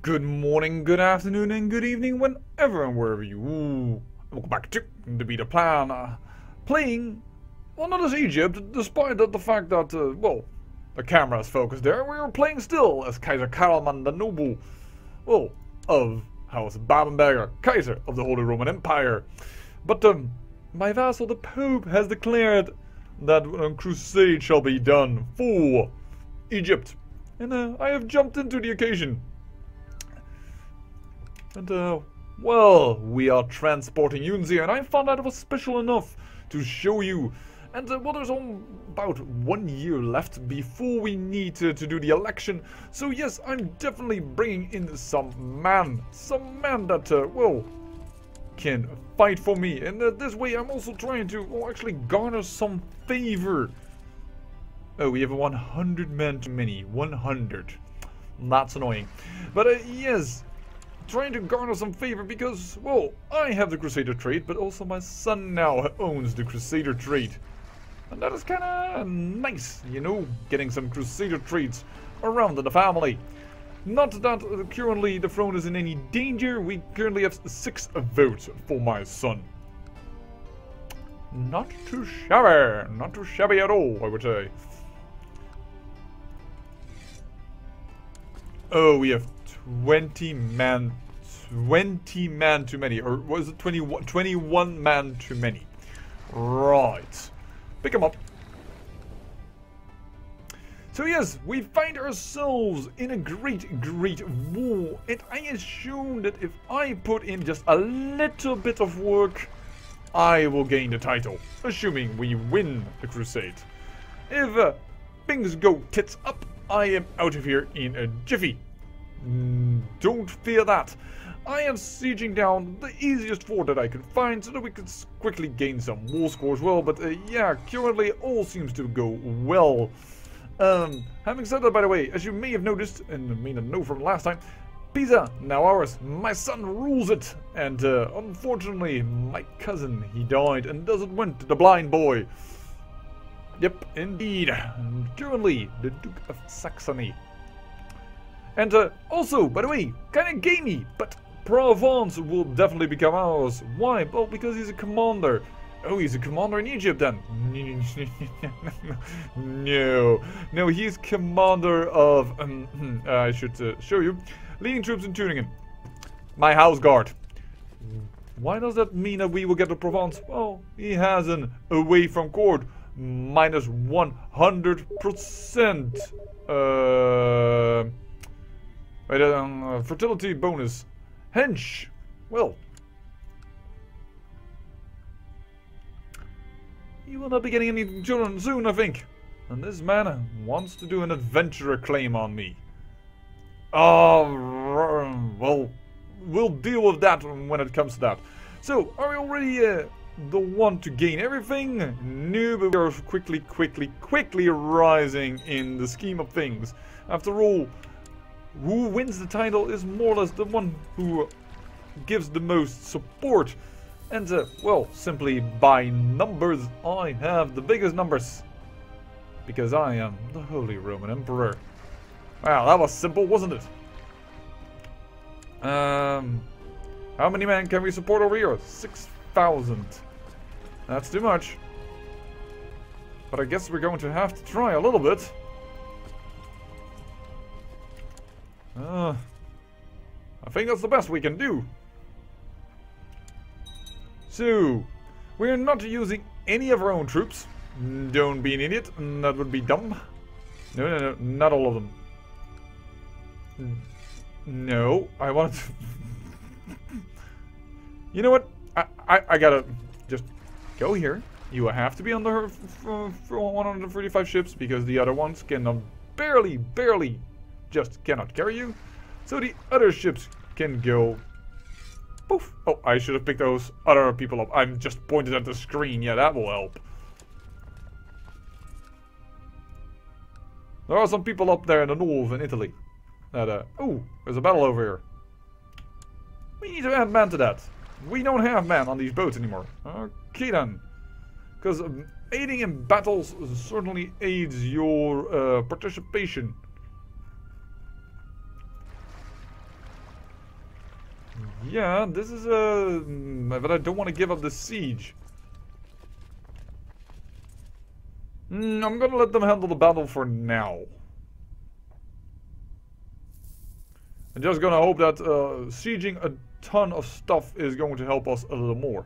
Good morning, good afternoon, and good evening, whenever and wherever you. Welcome back to the Beta Plan. Playing, well, not as Egypt, despite the fact that, well, the camera is focused there. We were playing still as Kaiser Karlmann the Noble, well, of House Babenberger, Kaiser of the Holy Roman Empire. But my vassal, the Pope, has declared that a crusade shall be done for Egypt, and I have jumped into the occasion. And, well, we are transporting Yunzi, and I found out it was special enough to show you. And, well, there's about 1 year left before we need to do the election. So, yes, I'm definitely bringing in some man that, well, can fight for me. And this way, I'm also trying to, well, actually garner some favor. Oh, we have 100 men too many. 100. That's annoying. But, yes, trying to garner some favor because, well, I have the Crusader trait, but also my son now owns the Crusader trait. And that is kind of nice, you know, getting some Crusader traits around in the family. Not that currently the throne is in any danger. We currently have 6 votes for my son. Not too shabby at all, I would say. Oh, we have 20 man too many, or was it 21 man too many? Right. Pick them up. So yes, we find ourselves in a great war, and I assume that if I put in just a little bit of work, I will gain the title, assuming we win the crusade. If things go tits up, I am out of here in a jiffy. Don't fear that. I am sieging down the easiest fort that I could find so that we could quickly gain some war score as well. But yeah, currently all seems to go well. Having said that, by the way, as you may have noticed, and may not know from last time, Pisa, now ours. My son rules it. And unfortunately, my cousin, he died and doesn't went to the blind boy. Yep, indeed. And currently, the Duke of Saxony. And also, by the way, kind of gamey, but Provence will definitely become ours. Why? Well, because he's a commander. Oh, he's a commander in Egypt then? No, he's commander of, I should show you, leading troops in Tuningen. My house guard. Why does that mean that we will get to Provence? Well, he has an away from court, minus 100%. Fertility bonus. Hench. Well, you will not be getting any children soon, I think. And this man wants to do an adventurer claim on me. Oh, well, we'll deal with that when it comes to that. So, are we already the one to gain everything? No, but we are quickly rising in the scheme of things. After all, who wins the title is more or less the one who gives the most support. And, well, simply by numbers, I have the biggest numbers. Because I am the Holy Roman Emperor. Wow, that was simple, wasn't it? How many men can we support over here? 6,000. That's too much. But I guess we're going to have to try a little bit. I think that's the best we can do. So, we're not using any of our own troops. Don't be an idiot. That would be dumb. No, not all of them. No, I want to... You know what? I gotta just go here. You have to be on the 135 ships because the other ones cannot barely just cannot carry you. So the other ships can go. Poof. Oh, I should have picked those other people up. I'm just pointed at the screen. Yeah, that will help. There are some people up there in the north in Italy. That, oh, there's a battle over here. We need to add man to that. We don't have man on these boats anymore. Okay then. Because aiding in battles certainly aids your participation. Yeah, this is but I don't want to give up the siege. I'm gonna let them handle the battle for now. I'm just gonna hope that sieging a ton of stuff is going to help us a little more.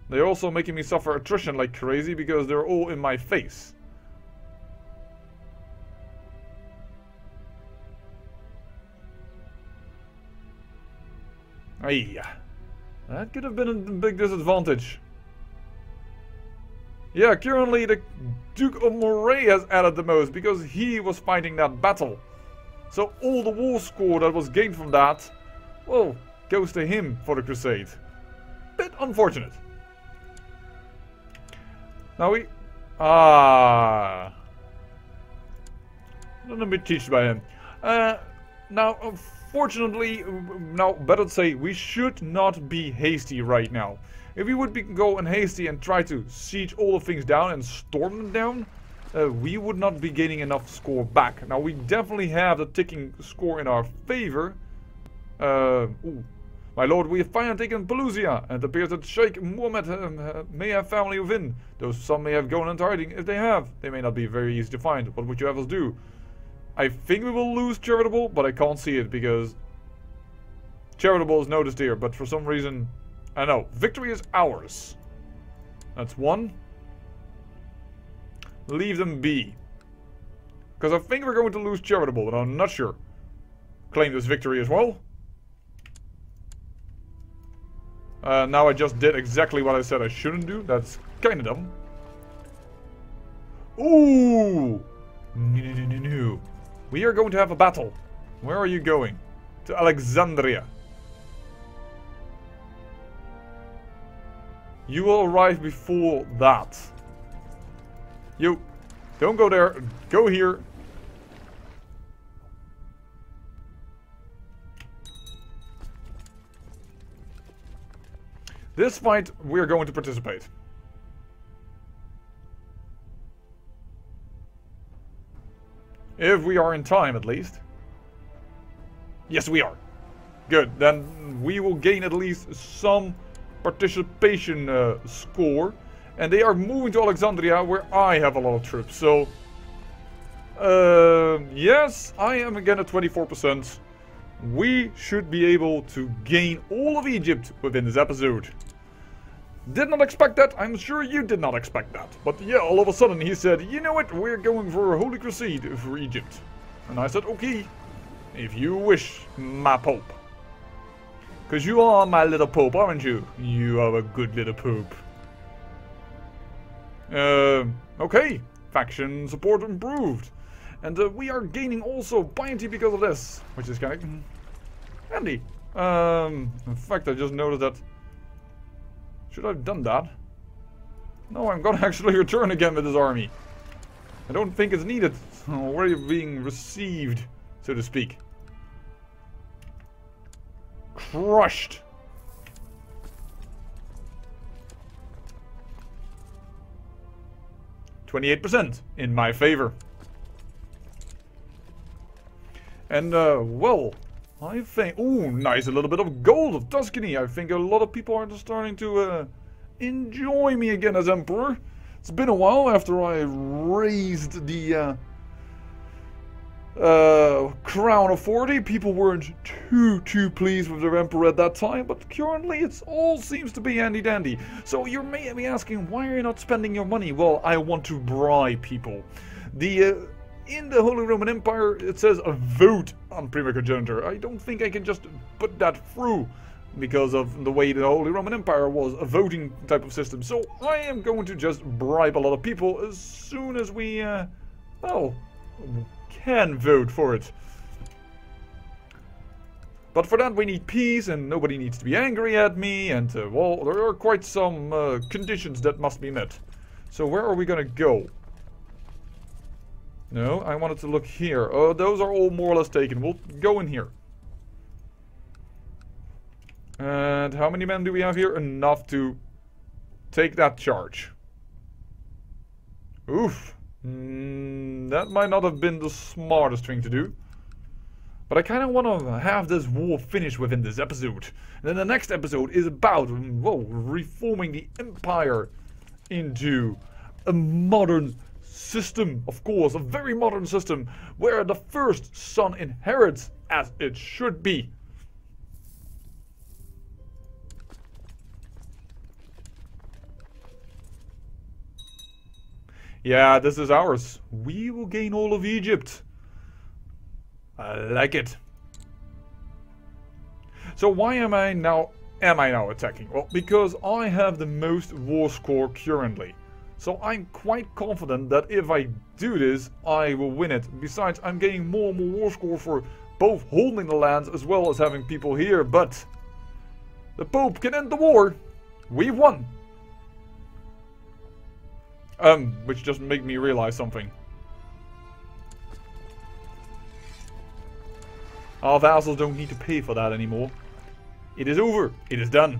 They're also making me suffer attrition like crazy because they're all in my face. Aye. That could have been a big disadvantage. Yeah, currently the Duke of Moray has added the most because he was fighting that battle. So all the war score that was gained from that, well, goes to him for the crusade. Bit unfortunate. Now we... Let me teach by him. Now, unfortunately, now, better to say, we should not be hasty right now. If we would go and hasty and try to siege all the things down and storm them down, we would not be gaining enough score back. Now, we definitely have the ticking score in our favor. My lord, we have finally taken Pelusia, and it appears that Sheikh Mohammed may have family within. Though some may have gone into hiding. If they have, they may not be very easy to find. What would you have us do? I think we will lose Charitable, but I can't see it because Charitable is noticed here, but for some reason, I know. Victory is ours. That's one. Leave them be. Because I think we're going to lose Charitable, but I'm not sure. Claim this victory as well. Now I just did exactly what I said I shouldn't do. That's kind of dumb. Ooh! No. We are going to have a battle. Where are you going? To Alexandria. You will arrive before that. You, don't go there. Go here. This fight, we're going to participate. If we are in time, at least. Yes, we are. Good, then we will gain at least some participation score. And they are moving to Alexandria, where I have a lot of troops. So, yes, I am again at 24%. We should be able to gain all of Egypt within this episode. Did not expect that. I'm sure you did not expect that. But yeah, all of a sudden he said, you know what, we're going for a holy crusade for Egypt. And I said, okay, if you wish, my pope. Because you are my little pope, aren't you? You are a good little pope. Okay. Faction support improved. And we are gaining also piety because of this. Which is kind of handy. In fact, I just noticed that... Should I have done that? No, I'm gonna actually return again with this army. I don't think it's needed. Already being received, so to speak. Crushed. %28 in my favor. And, well, I think... Ooh, nice, a little bit of gold of Tuscany. I think a lot of people are starting to enjoy me again as Emperor. It's been a while after I raised the crown of 40. People weren't too pleased with their Emperor at that time, but currently it all seems to be handy dandy. So you may be asking, why are you not spending your money? Well, I want to bribe people. In the Holy Roman Empire, it says a vote on primogeniture. I don't think I can just put that through because of the way the Holy Roman Empire was a voting type of system. So I am going to just bribe a lot of people as soon as we, well, can vote for it. But for that we need peace and nobody needs to be angry at me and, well, there are quite some conditions that must be met. So where are we gonna go? No, I wanted to look here. Oh, those are all more or less taken. We'll go in here. And how many men do we have here? Enough to take that charge. Oof. That might not have been the smartest thing to do. But I kind of want to have this war finished within this episode. And then the next episode is about, well, reforming the empire into a modern system. Of course, a very modern system where the first son inherits as it should be. Yeah, this is ours. We will gain all of Egypt. I like it. So why am I now attacking? Well, because I have the most war score currently. So I'm quite confident that if I do this, I will win it. Besides, I'm getting more and more war score for both holding the lands as well as having people here. But the Pope can end the war. We've won. Which just made me realize something. Our vassals don't need to pay for that anymore. It is over. It is done.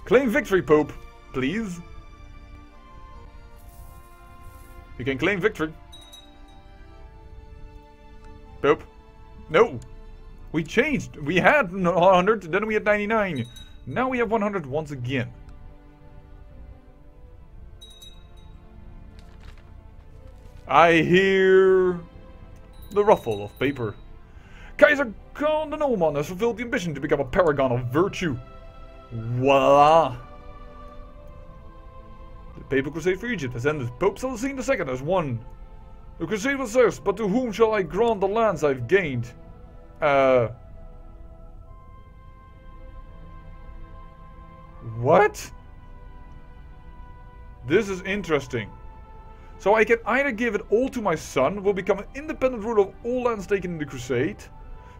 Claim victory, Pope, please. You can claim victory. Pope. No. We changed. We had 100, then we had 99. Now we have 100 once again. I hear the ruffle of paper. Kaiser Khan the Nobleman has fulfilled the ambition to become a paragon of virtue. Voila! The Papal Crusade for Egypt has ended. Pope Celestine II has won. The crusade was theirs, but to whom shall I grant the lands I've gained? What? This is interesting. So I can either give it all to my son, will become an independent ruler of all lands taken in the crusade.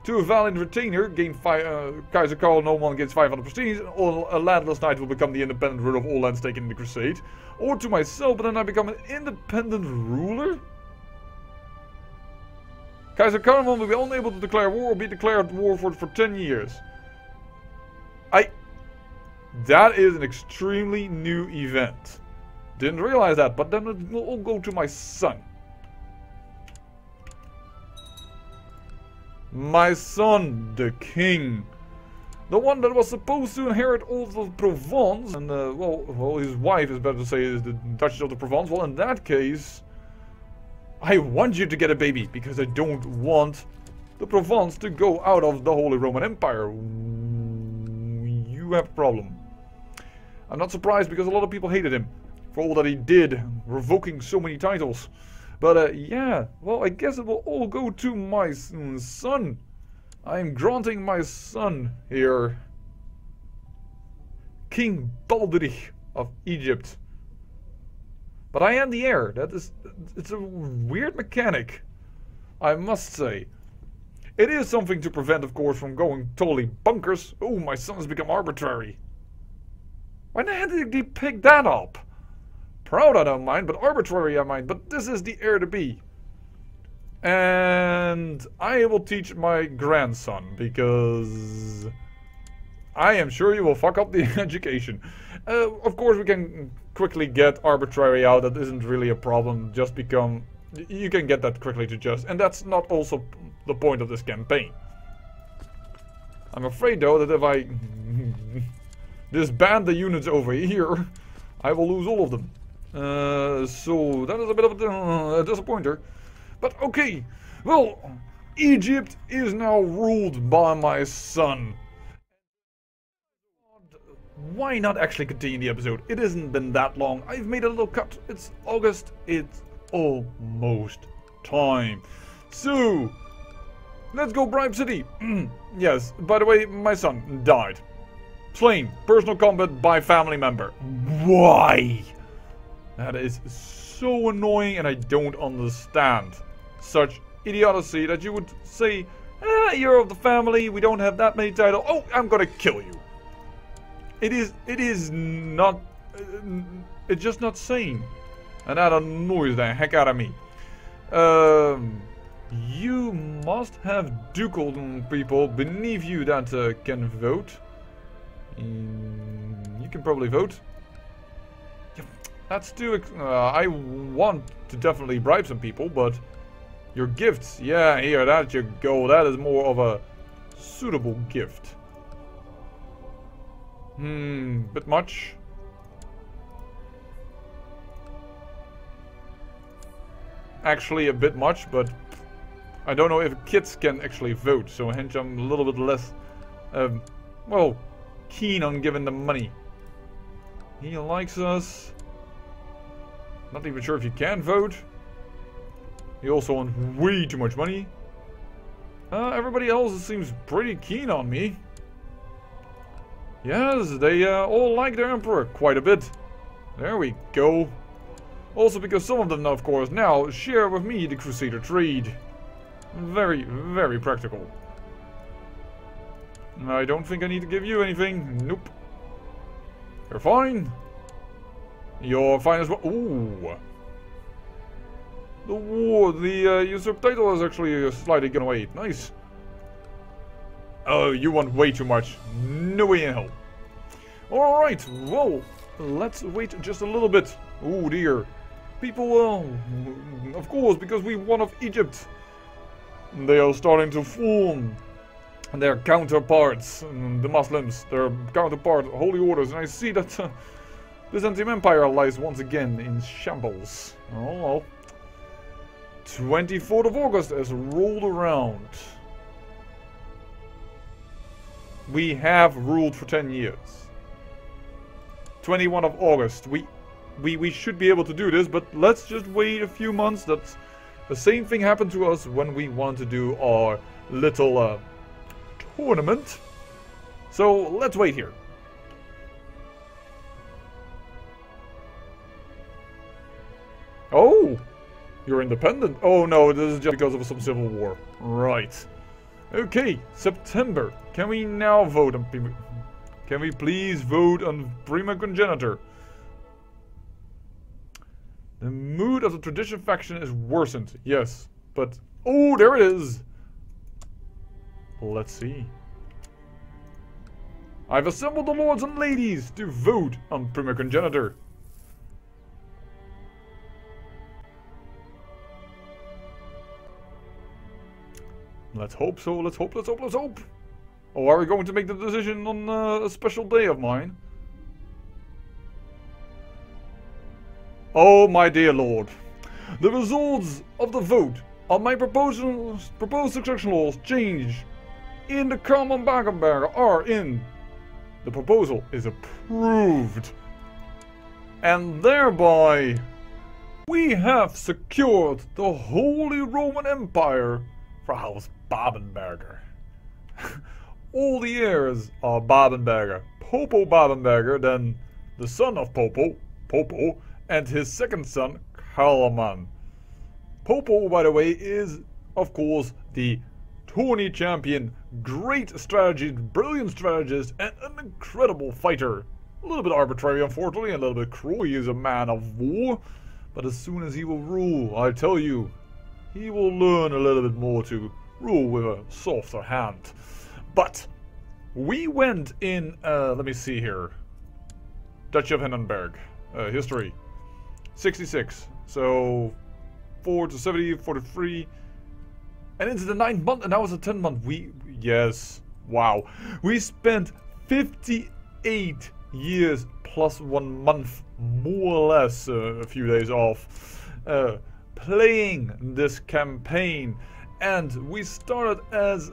To a valiant retainer, gain Kaiser Karl Nobleman gains 500 prestige, or a landless knight will become the independent ruler of all lands taken in the crusade. Or to myself, but then I become an independent ruler? Kaiser Karl will be unable to declare war or be declared war for 10 years. That is an extremely new event. Didn't realize that, but then it will all go to my son. My son, the king. The one that was supposed to inherit all of Provence. And, well, his wife is better to say is the Duchess of the Provence. Well, in that case, I want you to get a baby. Because I don't want the Provence to go out of the Holy Roman Empire. You have a problem. I'm not surprised because a lot of people hated him. For all that he did, revoking so many titles. But yeah, well, I guess it will all go to my son. I am granting my son here King Baldrich of Egypt. But I am the heir. It's a weird mechanic, I must say. It is something to prevent, of course, from going totally bonkers. Oh, my son has become arbitrary. Why the hell did he pick that up? Proud I don't mind, but arbitrary I mind. But this is the heir to be. And I will teach my grandson, because I am sure he will fuck up the education. Of course we can quickly get arbitrary out. That isn't really a problem. Just become... You can get that quickly to just... And that's not also the point of this campaign. I'm afraid though that if I disband the units over here, I will lose all of them. So that is a bit of a disappointer. But okay, well, Egypt is now ruled by my son. Why not actually continue the episode? It hasn't been that long. I've made a little cut. It's August. It's almost time. So, let's go bribe city. Yes, by the way, my son died. Slain. Personal combat by family member. Why? That is so annoying and I don't understand. Such idiocy that you would say, you're of the family, we don't have that many titles. Oh, I'm gonna kill you. It is not, it's just not sane. And that annoys the heck out of me. You must have ducal people beneath you that can vote. You can probably vote. That's too... I want to definitely bribe some people, but Your gifts. Yeah, here, that you go. That is more of a suitable gift. Bit much. Actually a bit much, but I don't know if kids can actually vote, so hence I'm a little bit less, well, keen on giving them money. He likes us. Not even sure if you can vote. He also wants way too much money. Everybody else seems pretty keen on me. Yes, they all like their emperor quite a bit. There we go. Also because some of them, of course, now share with me the Crusader trade. Very, very practical. I don't think I need to give you anything. Nope. You're fine. You're fine as well. Ooh. The war, the usurp title is actually slightly gone away. Nice. Oh, you want way too much. No way in hell. Alright, well, let's wait just a little bit. Oh dear. People, of course, because we won of Egypt, they are starting to form their counterparts, the Muslims, their counterpart, Holy Orders, and I see that Byzantium Empire lies once again in shambles. Oh well. 24th of August has rolled around. We have ruled for 10 years. 21 of August. We should be able to do this, but let's just wait a few months. That's the same thing happened to us when we wanted to do our little tournament. So let's wait here. Oh, you're independent. Oh no, this is just because of some civil war. Right. Okay, September. Can we now vote on Prima? Can we please vote on Prima Congenitor? The mood of the tradition faction is worsened. Yes, but oh, there it is. Let's see. I've assembled the lords and ladies to vote on Prima Congenitor. Let's hope so. Let's hope. Let's hope. Let's hope. Oh, are we going to make the decision on a special day of mine? Oh, my dear lord. The results of the vote on my proposed succession laws change in the common Babenberger are in. The proposal is approved. And thereby, we have secured the Holy Roman Empire for House Babenberger. All the heirs are Babenberger. Popo Babenberger, then the son of Popo, and his second son, Karlman. Popo, by the way, is, of course, the tourney champion, great strategist, brilliant strategist, and an incredible fighter. A little bit arbitrary, unfortunately, and a little bit cruel. He is a man of war. But as soon as he will rule, I tell you, he will learn a little bit more to rule with a softer hand. But we went in, let me see here. Duchy of Hindenburg. History. 66. So 4 to 70, 43. And into the 9th month, and that was the 10th month. Yes. Wow. We spent 58 years plus 1 month, more or less, a few days off, playing this campaign. And we started as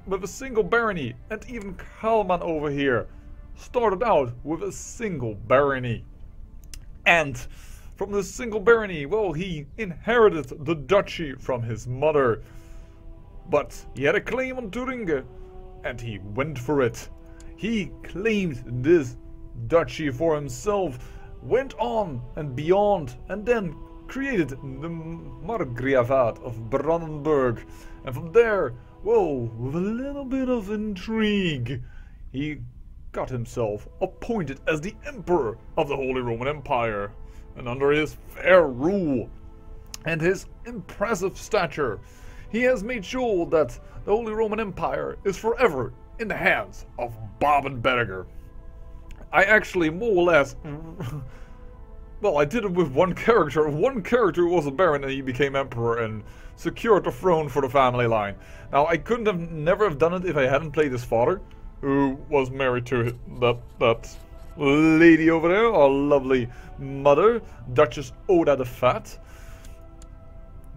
with a single barony, and even Karlman over here started out with a single barony. And from this single barony, well, he inherited the duchy from his mother. But he had a claim on Thuringia, and he went for it. He claimed this duchy for himself, went on and beyond, and then created the Margravat of Brandenburg. And from there, well, with a little bit of intrigue, he got himself appointed as the Emperor of the Holy Roman Empire. And under his fair rule and his impressive stature, he has made sure that the Holy Roman Empire is forever in the hands of Babenberger. I actually more or less Well, I did it with one character. One character was a baron and he became emperor and secured the throne for the family line. Now, I couldn't have never have done it if I hadn't played his father, who was married to that lady over there, our lovely mother, Duchess Oda the Fat.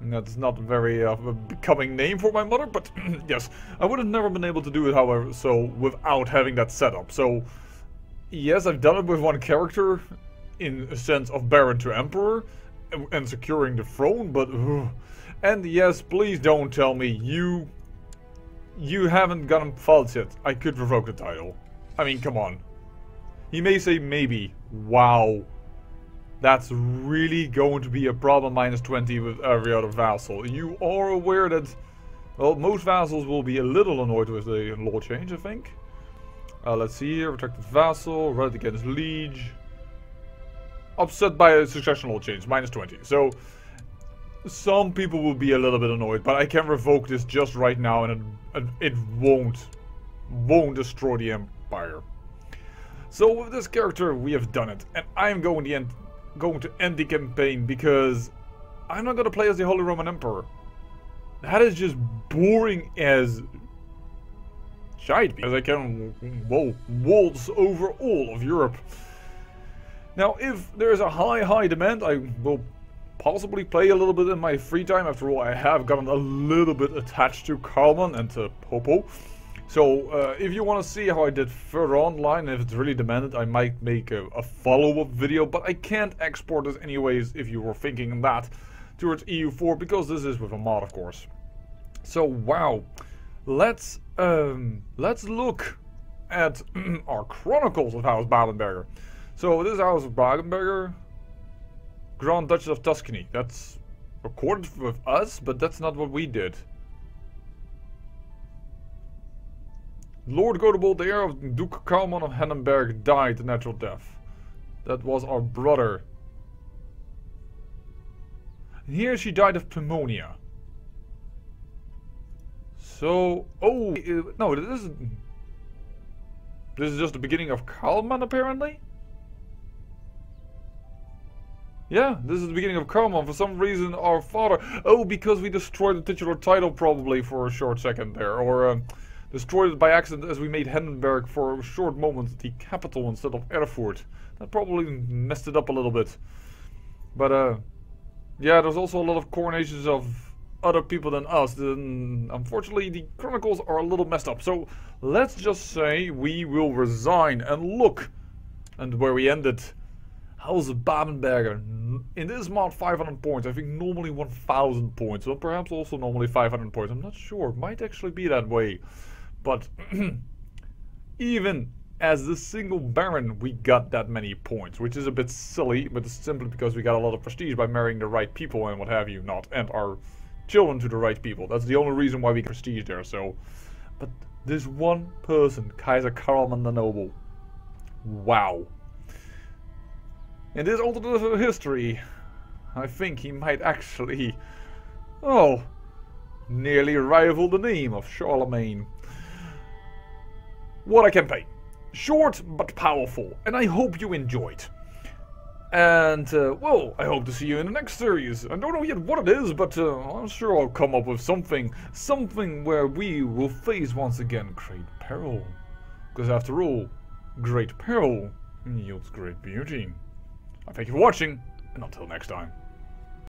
And that's not a very becoming name for my mother, but yes, I would have never been able to do it, however, so without having that setup. So, yes, I've done it with one character, in a sense of Baron to Emperor and securing the throne, but and yes, please don't tell me you haven't gotten faults yet. I could revoke the title. I mean, come on. He may say maybe. Wow. That's really going to be a problem -20 with every other vassal. You are aware that, well, most vassals will be a little annoyed with the law change, I think. Let's see here. Retracted vassal, right against liege. Upset by a succession law change, -20. So, some people will be a little bit annoyed, but I can revoke this just right now and it won't destroy the empire. So with this character, we have done it. And I'm going to end the campaign because I'm not going to play as the Holy Roman Emperor. That is just boring as shite, because I can, whoa, waltz over all of Europe. Now, if there is a high demand, I will possibly play a little bit in my free time. After all, I have gotten a little bit attached to Carlman and to Popo. So, if you want to see how I did further online, if it's really demanded, I might make a follow-up video. But I can't export this anyways, if you were thinking that, towards EU4, because this is with a mod, of course. So, wow. Let's look at our chronicles of House Babenberger. So, this is House of Babenberger, Grand Duchess of Tuscany. That's recorded with us, but that's not what we did. Lord Godebold, the heir of Duke Carlman of Hennenberg, died a natural death. That was our brother. And here she died of pneumonia. So, oh, no, this is just the beginning of Carlman, apparently? Yeah, this is the beginning of Carlman. For some reason, our father... Oh, because we destroyed the titular title, probably, for a short second there. Or, destroyed it by accident as we made Hennenberg for a short moment the capital instead of Erfurt. That probably messed it up a little bit. But, yeah, there's also a lot of coronations of other people than us. And unfortunately, the chronicles are a little messed up. So, let's just say we will resign and look. And where we ended... House of Babenberger. In this mod, 500 points. I think normally 1000 points. Or perhaps also normally 500 points. I'm not sure. It might actually be that way. But even as the single baron, we got that many points. Which is a bit silly. But it's simply because we got a lot of prestige by marrying the right people and what have you. Not. And our children to the right people. That's the only reason why we get prestige there. So, but this one person, Kaiser Karlman the Noble. Wow. In this alternative history, I think he might actually, oh, nearly rival the name of Charlemagne. What a campaign. Short but powerful, and I hope you enjoyed. And, well, I hope to see you in the next series. I don't know yet what it is, but I'm sure I'll come up with something where we will face once again great peril. Because after all, great peril yields great beauty. Thank you for watching, and until next time.